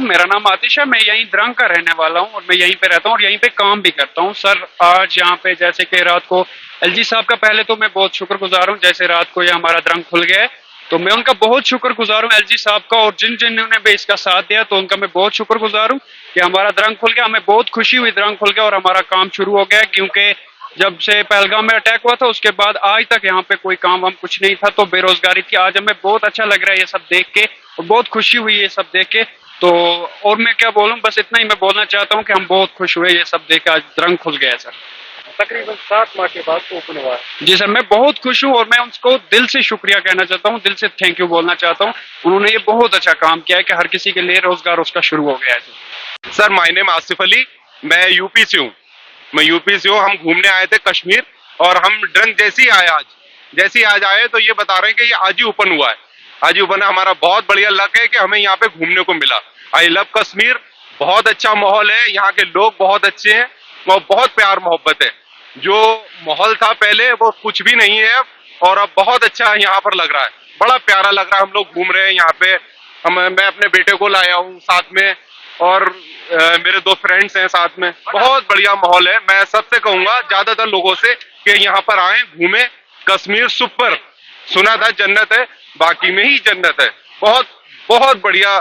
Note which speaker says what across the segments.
Speaker 1: मेरा नाम आतिश है। मैं यहीं द्रंग का रहने वाला हूँ और मैं यहीं पे रहता हूँ और यहीं पे काम भी करता हूँ। सर आज यहाँ पे जैसे कि रात को एलजी साहब का पहले तो मैं बहुत शुक्रगुजार हूँ, जैसे रात को ये हमारा द्रंग खुल गया है तो मैं उनका बहुत शुक्रगुजार हूँ एलजी साहब का, और जिन जिन्होंने भी इसका साथ दिया तो उनका मैं बहुत शुक्रगुजार हूँ कि हमारा द्रंग खुल गया। हमें बहुत खुशी हुई द्रंग खुल गया और हमारा काम शुरू हो गया, क्योंकि जब से पहलगाम में अटैक हुआ था उसके बाद आज तक यहाँ पे कोई काम वाम कुछ नहीं था, तो बेरोजगारी थी। आज हमें बहुत अच्छा लग रहा है ये सब देख के और बहुत खुशी हुई ये सब देख के। तो और मैं क्या बोलूं, बस इतना ही मैं बोलना चाहता हूं कि हम बहुत खुश हुए ये सब देख के, आज द्रंग खुल गया है सर।
Speaker 2: तकरीबन 7 माह के बाद तो ओपन हुआ है।
Speaker 1: जी सर, मैं बहुत खुश हूं और मैं उनको दिल से शुक्रिया कहना चाहता हूं, दिल से थैंक यू बोलना चाहता हूं। उन्होंने ये बहुत अच्छा काम किया है कि हर किसी के लिए रोजगार उसका शुरू हो गया है।
Speaker 3: Sir my name Asif Ali, मैं यूपी से हूँ। हम घूमने आए थे कश्मीर और हम ड्रंग जैसे ही आज आए तो ये बता रहे हैं कि ये आज ही ओपन हुआ है। आज ही ओपन है। हमारा बहुत बढ़िया लक है कि हमें यहाँ पे घूमने को मिला। I love Kashmir. बहुत अच्छा माहौल है, यहाँ के लोग बहुत अच्छे हैं और बहुत प्यार मोहब्बत है। जो माहौल था पहले वो कुछ भी नहीं है अब, और अब बहुत अच्छा यहाँ पर लग रहा है, बड़ा प्यारा लग रहा है। हम लोग घूम रहे हैं यहाँ पे। मैं अपने बेटे को लाया हूँ साथ में और मेरे 2 फ्रेंड्स हैं साथ में। बहुत बढ़िया माहौल है। मैं सबसे कहूंगा ज्यादातर लोगों से कि यहाँ पर आए, घूमे। कश्मीर सुपर, सुना था जन्नत है, बाकी में ही जन्नत है। बहुत बहुत बढ़िया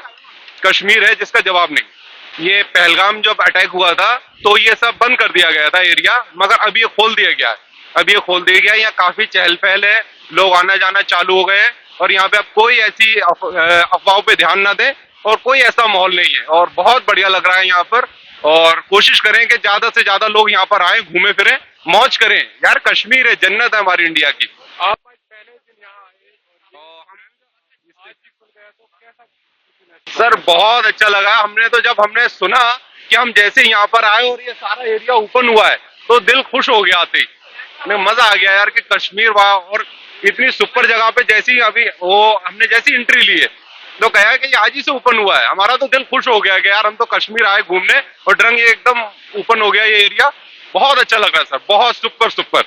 Speaker 3: कश्मीर है जिसका जवाब नहीं। ये पहलगाम जब अटैक हुआ था तो ये सब बंद कर दिया गया था एरिया, मगर अब ये खोल दिया गया है। अब ये खोल दिया गया है। यहाँ काफी चहल पहल है, लोग आना जाना चालू हो गए हैं और यहाँ पे अब कोई ऐसी अफवाहों पे ध्यान ना दें और कोई ऐसा माहौल नहीं है और बहुत बढ़िया लग रहा है यहाँ पर। और कोशिश करें कि ज्यादा से ज्यादा लोग यहाँ पर आए, घूमे फिरें, मौज करें। यार कश्मीर है, जन्नत है हमारी इंडिया की।
Speaker 2: आप आज पहले दिन यहाँ आए और हम आज ही खुल गया तो कैसा?
Speaker 3: सर बहुत अच्छा लगा। हमने सुना कि हम जैसे यहाँ पर आए और ये सारा एरिया ओपन हुआ है तो दिल खुश हो गया आते ही। हमें मजा आ गया यार कि कश्मीर वहाँ और इतनी सुपर जगह पे जैसी अभी वो हमने जैसी एंट्री ली है तो कहा कि ये आज ही से ओपन हुआ है। हमारा तो दिल खुश हो गया कि यार हम तो कश्मीर आए घूमने और ड्रंग ये एकदम ओपन हो गया ये एरिया। बहुत अच्छा लग रहा है सर, बहुत सुपर सुपर।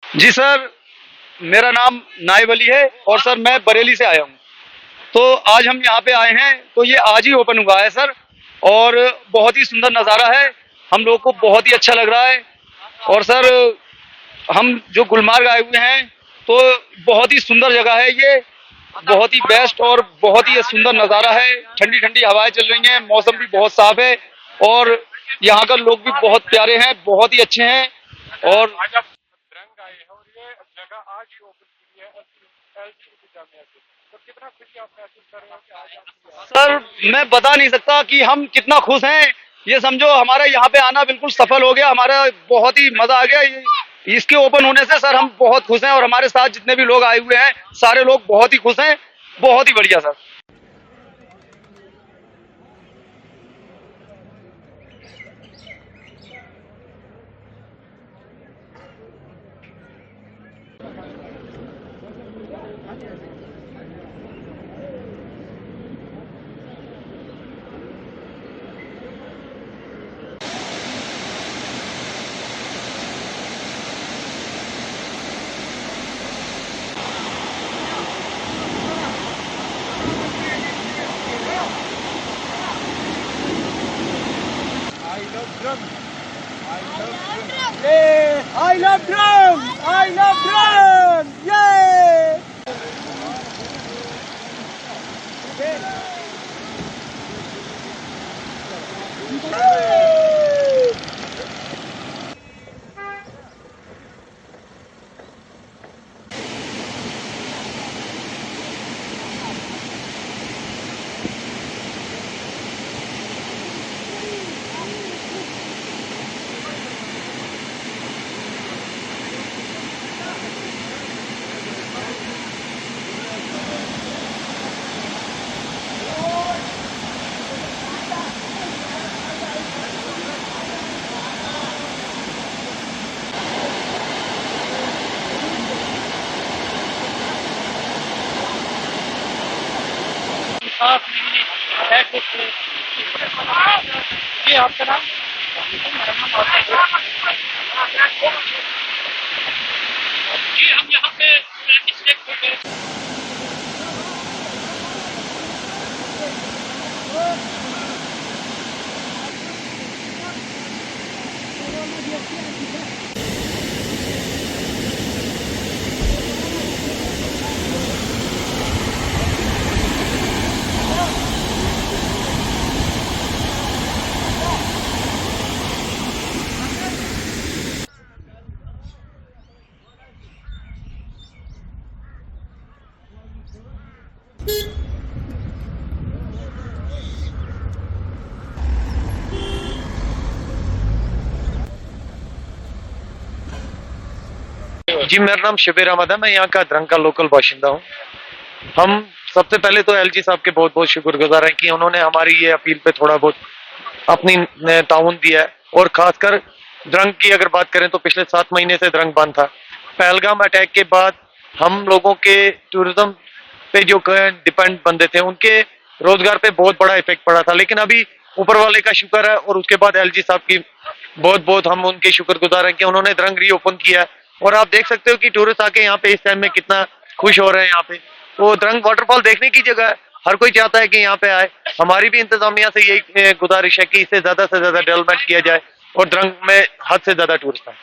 Speaker 4: जी सर, मेरा नाम नाइब अली है और सर मैं बरेली से आया हूँ। तो आज हम यहाँ पे आए हैं तो ये आज ही ओपन हुआ है सर, और बहुत ही सुंदर नज़ारा है। हम लोग को बहुत ही अच्छा लग रहा है। और सर हम जो गुलमार्ग आए हुए हैं तो बहुत ही सुंदर जगह है ये, बहुत ही बेस्ट और बहुत ही सुंदर नज़ारा है। ठंडी ठंडी हवाएं चल रही हैं, मौसम भी बहुत साफ है और यहाँ का लोग भी बहुत प्यारे हैं, बहुत ही अच्छे हैं। और
Speaker 2: आज आप ड्रंग आए हैं और ये जगह आज ही ओपन की है। में ऐसे, तो कितना खुशी आप महसूस कर रहे हो कि आज आप
Speaker 4: सर मैं बता नहीं सकता कि हम कितना खुश हैं। ये समझो हमारा यहाँ पे आना बिल्कुल सफल हो गया, हमारा बहुत ही मजा आ गया। इसके ओपन होने से सर हम बहुत खुश हैं और हमारे साथ जितने भी लोग आए हुए हैं सारे लोग बहुत ही खुश हैं। बहुत ही बढ़िया sir. I love drums! I love drums! Yay!
Speaker 1: साफ नहीं है कुछ। जी आपका नाम? जी हम यहाँ पे इसलिए
Speaker 5: जी मेरा नाम शबीर अहमद है, मैं यहाँ का द्रंग का लोकल बाशिंदा हूँ। हम सबसे पहले तो एलजी साहब के बहुत बहुत शुक्रगुजार हैं कि उन्होंने हमारी ये अपील पे थोड़ा बहुत अपनी ताउन दिया है। और खासकर द्रंग की अगर बात करें तो पिछले 7 महीने से द्रंग बंद था। पहलगाम अटैक के बाद हम लोगों के टूरिज्म पे जो डिपेंड बंदे थे उनके रोजगार पे बहुत बड़ा इफेक्ट पड़ा था, लेकिन अभी ऊपर वाले का शुक्र है और उसके बाद एलजी साहब की बहुत बहुत हम उनके शुक्रगुजार हैं कि उन्होंने द्रंग रीओपन किया। और आप देख सकते हो कि टूरिस्ट आके यहाँ पे इस टाइम में कितना खुश हो रहे हैं। यहाँ पे तो द्रंग वाटरफॉल देखने की जगह है, हर कोई चाहता है कि यहाँ पे आए। हमारी भी इंतजामिया से यही गुजारिश है कि इसे ज्यादा से ज्यादा डेवलपमेंट किया जाए और द्रंग में हद से ज्यादा टूरिस्ट आए।